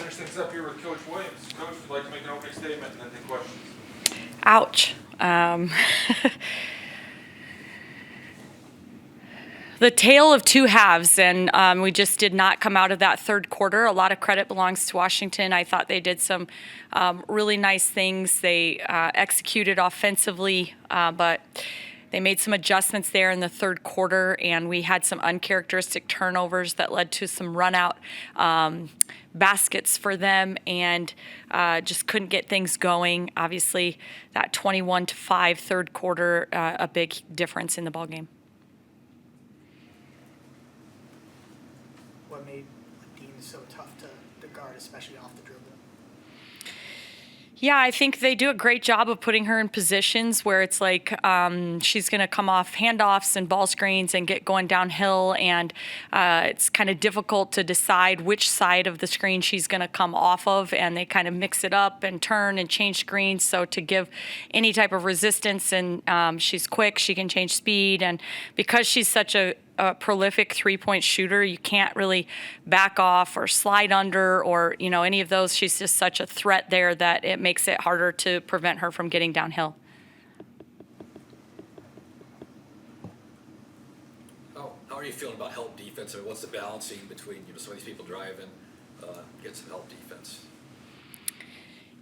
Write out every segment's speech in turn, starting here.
finish things up here with Coach Williams. Coach would like to make an opening statement and then take questions. Ouch. The tale of two halves, and we just did not come out of that third quarter. A lot of credit belongs to Washington. I thought they did some really nice things. They executed offensively, but they made some adjustments there in the third quarter, and we had some uncharacteristic turnovers that led to some run-out baskets for them, and just couldn't get things going. Obviously, that 21-5 third quarter, a big difference in the ballgame. What made Dean so tough to guard, especially off the dribble? Yeah, I think they do a great job of putting her in positions where it's like she's going to come off handoffs and ball screens and get going downhill, and it's kind of difficult to decide which side of the screen she's going to come off of, and they kind of mix it up and turn and change screens. So to give any type of resistance, and she's quick, she can change speed, and because she's such a prolific three-point shooter, you can't really back off or slide under or any of those. She's just such a threat there that it makes it harder to prevent her from getting downhill. How are you feeling about help defense? I mean, what's the balancing between some of these people driving, get some help defense?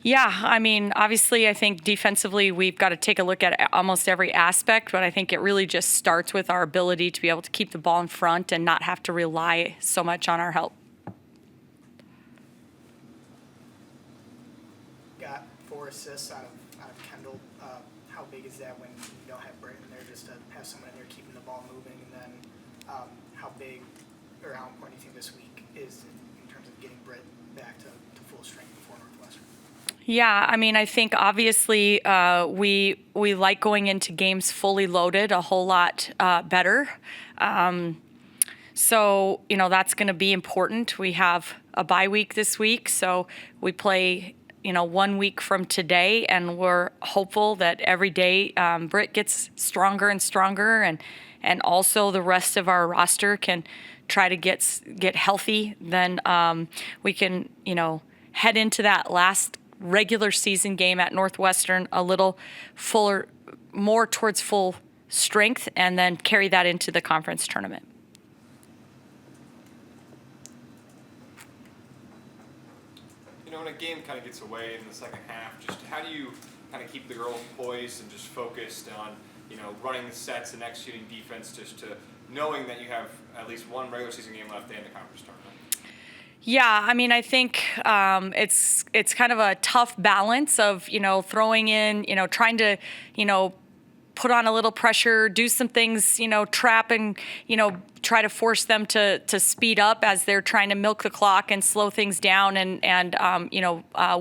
Yeah, I mean, obviously, I think defensively we've got to take a look at almost every aspect, but I think it really just starts with our ability to be able to keep the ball in front and not have to rely so much on our help. Got 4 assists out of Kendall. How big is that when you don't have Britt in there, just to have someone in there keeping the ball moving? And then how big or how important do you think this week is in terms of getting Britt back to full strength before Northwestern? Yeah, I mean, I think obviously we like going into games fully loaded a whole lot better. So, that's going to be important. We have a bye week this week, so we play, 1 week from today, and we're hopeful that every day Britt gets stronger and stronger, and also the rest of our roster can try to get healthy. Then we can, head into that last regular season game at Northwestern a little fuller, more towards full strength, and then carry that into the conference tournament. When a game kind of gets away in the second half, just how do you kind of keep the girls poised and just focused on, running the sets and executing defense, just to knowing that you have at least one regular season game left and the conference tournament? Yeah, I mean, I think it's kind of a tough balance of, throwing in, trying to, put on a little pressure, do some things, trap and, try to force them to speed up as they're trying to milk the clock and slow things down and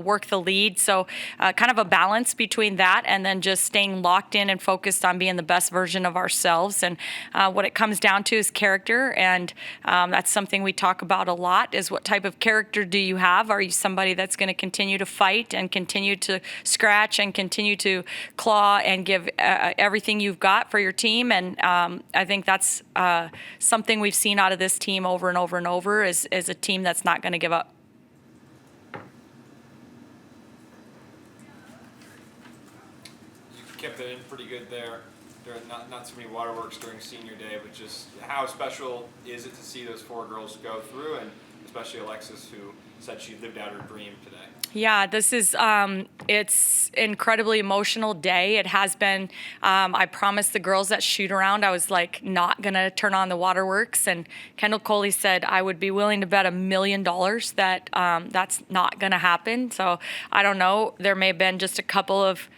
work the lead. So kind of a balance between that and then just staying locked in and focused on being the best version of ourselves. And what it comes down to is character. And that's something we talk about a lot, is what type of character do you have? Are you somebody that's going to continue to fight and continue to scratch and continue to claw and give everything you've got for your team? And I think that's something we've seen out of this team over and over and over is a team that's not going to give up. You kept it in pretty good there. There are not so many waterworks during senior day, but just how special is it to see those 4 girls go through, and especially Alexis, who said she lived out her dream today? Yeah, this is, it's incredibly emotional day. It has been, I promised the girls that shoot around, I was like not gonna turn on the waterworks, and Kendall Coley said I would be willing to bet $1 million that that's not gonna happen. So I don't know, there may have been just a couple of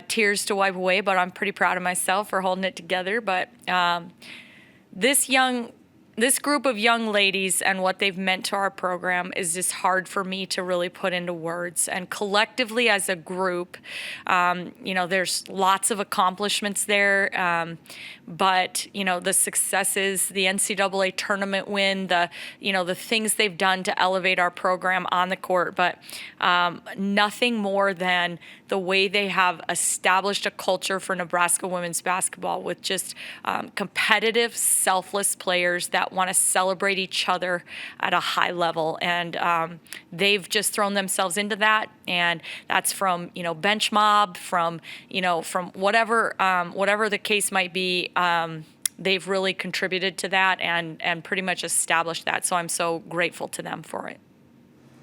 tears to wipe away, but I'm pretty proud of myself for holding it together. But this group of young ladies and what they've meant to our program is just hard for me to really put into words. And collectively as a group, there's lots of accomplishments there. But, the successes, the NCAA tournament win, the things they've done to elevate our program on the court, but nothing more than the way they have established a culture for Nebraska women's basketball with just competitive, selfless players that that want to celebrate each other at a high level. And they've just thrown themselves into that. And that's from, bench mob, from whatever the case might be. They've really contributed to that and pretty much established that. So I'm so grateful to them for it.